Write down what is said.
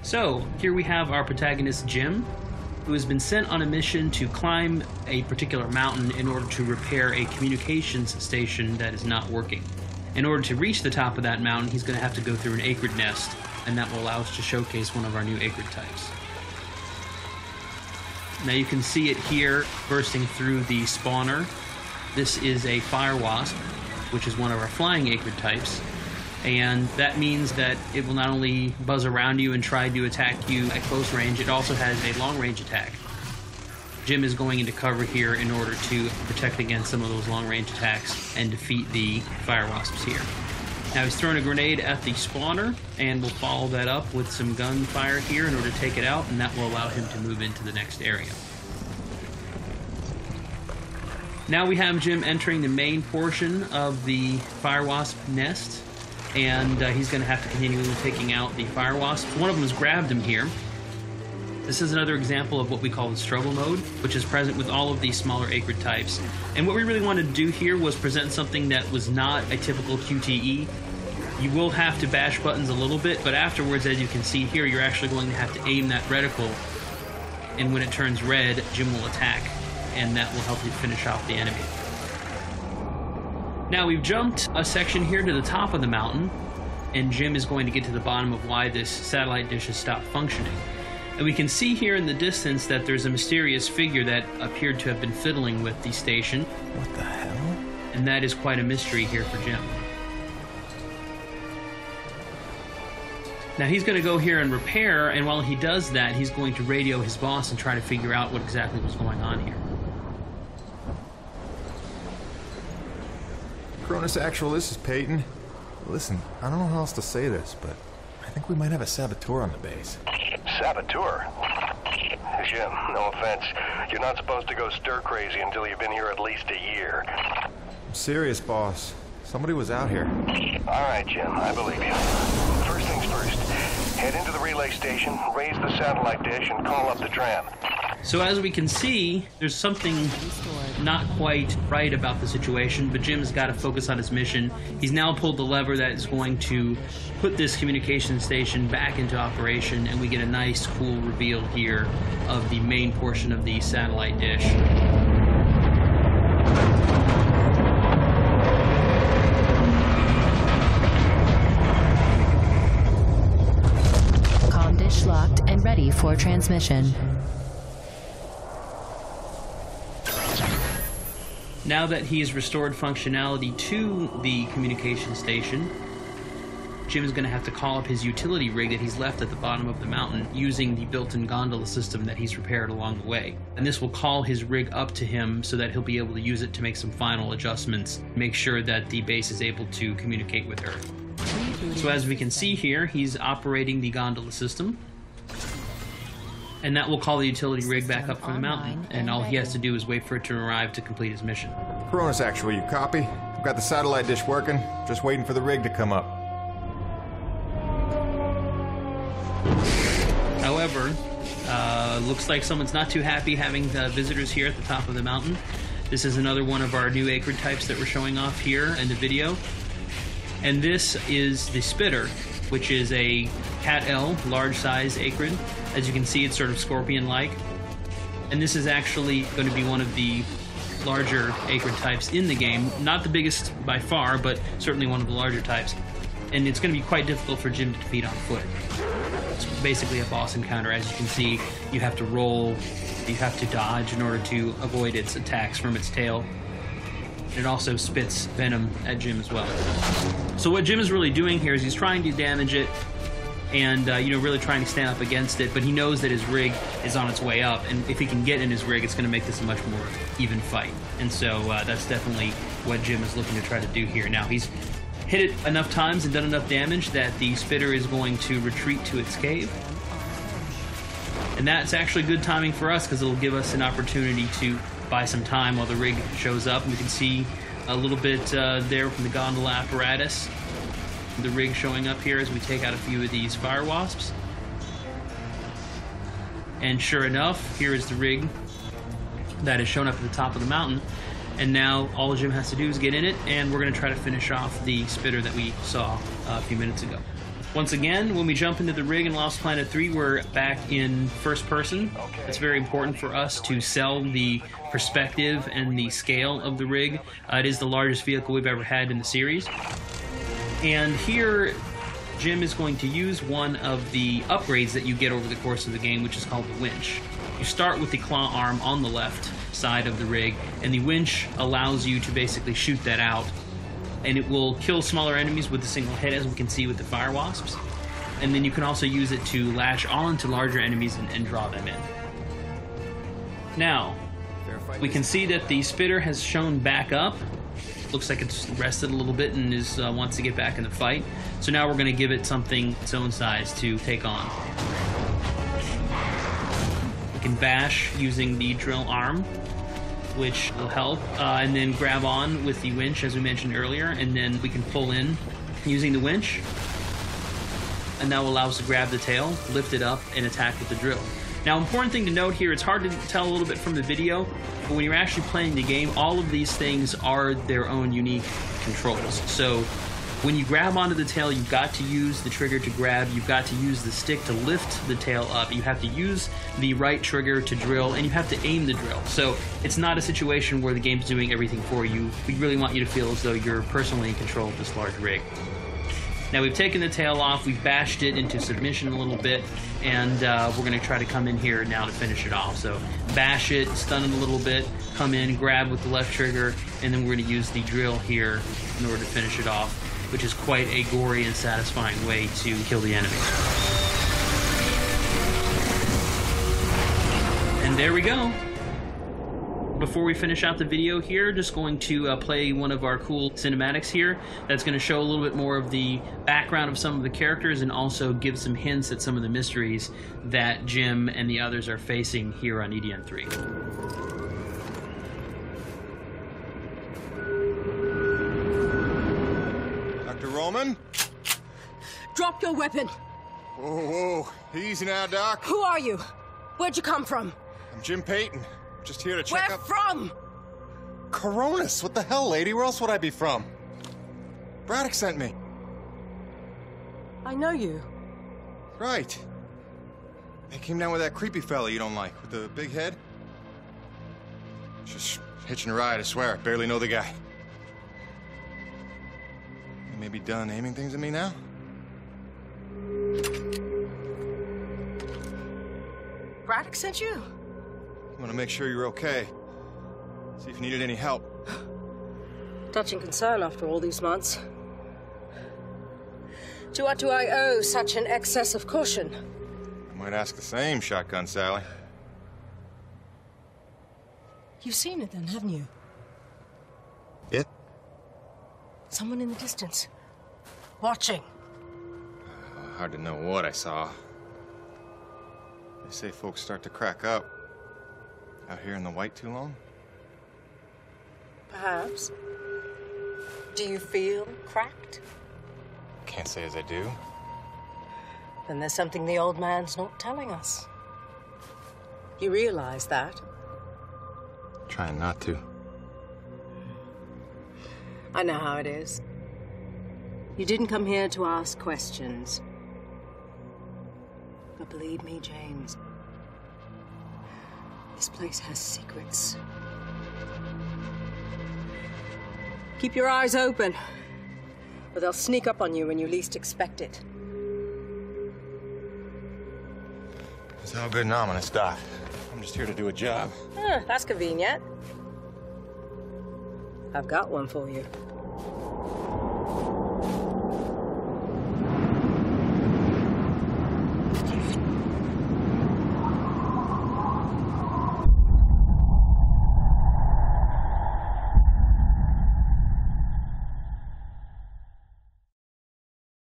So, here we have our protagonist Jim, who has been sent on a mission to climb a particular mountain in order to repair a communications station that is not working. In order to reach the top of that mountain, he's going to have to go through an acrid nest, and that will allow us to showcase one of our new acrid types. Now you can see it here bursting through the spawner. This is a fire wasp, which is one of our flying acrid types. And that means that it will not only buzz around you and try to attack you at close range, it also has a long-range attack. Jim is going into cover here in order to protect against some of those long-range attacks and defeat the fire wasps here. Now he's throwing a grenade at the spawner, and we'll follow that up with some gunfire here in order to take it out, and that will allow him to move into the next area. Now we have Jim entering the main portion of the fire wasp nest, and he's going to have to continue taking out the fire wasps. One of them has grabbed him here. This is another example of what we call the struggle mode, which is present with all of these smaller acrid types. And what we really wanted to do here was present something that was not a typical QTE. You will have to bash buttons a little bit, but afterwards, as you can see here, you're actually going to have to aim that reticle, and when it turns red, Jim will attack, and that will help you finish off the enemy. Now we've jumped a section here to the top of the mountain, and Jim is going to get to the bottom of why this satellite dish has stopped functioning. And we can see here in the distance that there's a mysterious figure that appeared to have been fiddling with the station. What the hell? And that is quite a mystery here for Jim. Now he's going to go here and repair, and while he does that, he's going to radio his boss and try to figure out what exactly was going on here. Cronus Actual, this is Peyton. Listen, I don't know how else to say this, but I think we might have a saboteur on the base. Saboteur? Jim, no offense. You're not supposed to go stir-crazy until you've been here at least a year. I'm serious, boss. Somebody was out here. All right, Jim, I believe you. First things first, head into the relay station, raise the satellite dish, and call up the tram. So as we can see, there's something not quite right about the situation, but Jim's got to focus on his mission. He's now pulled the lever that is going to put this communication station back into operation, and we get a nice, cool reveal here of the main portion of the satellite dish. Comm dish locked and ready for transmission. Now that he's restored functionality to the communication station, Jim is going to have to call up his utility rig that he's left at the bottom of the mountain using the built-in gondola system that he's repaired along the way. And this will call his rig up to him so that he'll be able to use it to make some final adjustments, make sure that the base is able to communicate with Earth. So as we can see here, he's operating the gondola system. And that will call the utility rig back up from the mountain, and all he has to do is wait for it to arrive to complete his mission. Cronus Actual, you copy? I've got the satellite dish working, just waiting for the rig to come up. However, looks like someone's not too happy having visitors here at the top of the mountain. This is another one of our new acrid types that we're showing off here in the video. And this is the spitter, which is a Cat L, large size acrid. As you can see, it's sort of scorpion-like. And this is actually going to be one of the larger acrid types in the game. Not the biggest by far, but certainly one of the larger types. And it's going to be quite difficult for Jim to defeat on foot. It's basically a boss encounter. As you can see, you have to roll, you have to dodge in order to avoid its attacks from its tail. It also spits venom at Jim as well. So what Jim is really doing here is he's trying to damage it and really trying to stand up against it, but he knows that his rig is on its way up, and if he can get in his rig, it's going to make this a much more even fight. And so that's definitely what Jim is looking to try to do here. Now, he's hit it enough times and done enough damage that the spitter is going to retreat to its cave. And that's actually good timing for us because it'll give us an opportunity to buy some time while the rig shows up. And we can see a little bit there from the gondola apparatus, the rig showing up here as we take out a few of these fire wasps. And sure enough, here is the rig that has shown up at the top of the mountain. And now all Jim has to do is get in it, and we're going to try to finish off the spitter that we saw a few minutes ago. Once again, when we jump into the rig in Lost Planet 3, we're back in first person. It's very important for us to sell the perspective and the scale of the rig. It is the largest vehicle we've ever had in the series. And here, Jim is going to use one of the upgrades that you get over the course of the game, which is called the winch. You start with the claw arm on the left side of the rig, and the winch allows you to basically shoot that out. And it will kill smaller enemies with a single hit, as we can see with the fire wasps. And then you can also use it to latch on to larger enemies and draw them in. Now, we can see that the spitter has shown back up. Looks like it's rested a little bit and wants to get back in the fight. So now we're going to give it something its own size to take on. We can bash using the drill arm, which will help, and then grab on with the winch, as we mentioned earlier, and then we can pull in using the winch, and that will allow us to grab the tail, lift it up, and attack with the drill. Now, important thing to note here, it's hard to tell a little bit from the video, but when you're actually playing the game, all of these things are their own unique controls. So when you grab onto the tail, you've got to use the trigger to grab, you've got to use the stick to lift the tail up, you have to use the right trigger to drill, and you have to aim the drill. So it's not a situation where the game's doing everything for you. We really want you to feel as though you're personally in control of this large rig. Now we've taken the tail off, we've bashed it into submission a little bit, and we're going to try to come in here now to finish it off. So bash it, stun it a little bit, come in, grab with the left trigger, and then we're going to use the drill here in order to finish it off, which is quite a gory and satisfying way to kill the enemy. And there we go. Before we finish out the video here, just going to play one of our cool cinematics here that's going to show a little bit more of the background of some of the characters and also give some hints at some of the mysteries that Jim and the others are facing here on EDN 3. Roman? Drop your weapon. Whoa, easy now, Doc. Who are you? Where'd you come from? I'm Jim Payton. Just here to check Where up... from? Coronis, what the hell, lady? Where else would I be from? Braddock sent me. I know you. Right. They came down with that creepy fella you don't like, with the big head. Just hitching a ride, I swear. I barely know the guy. You may be done aiming things at me now? Braddock sent you? I want to make sure you're okay. See if you needed any help. Touching concern after all these months. To what do I owe such an excess of caution? I might ask the same, Shotgun Sally. You've seen it then, haven't you? It? Someone in the distance. Watching. Hard to know what I saw. They say folks start to crack up. Out here in the white too long? Perhaps. Do you feel cracked? Can't say as I do. Then there's something the old man's not telling us. You realize that? Trying not to. I know how it is. You didn't come here to ask questions. But believe me, James, this place has secrets. Keep your eyes open, or they'll sneak up on you when you least expect it. It's all good and ominous, Doc. I'm just here to do a job. That's convenient. I've got one for you.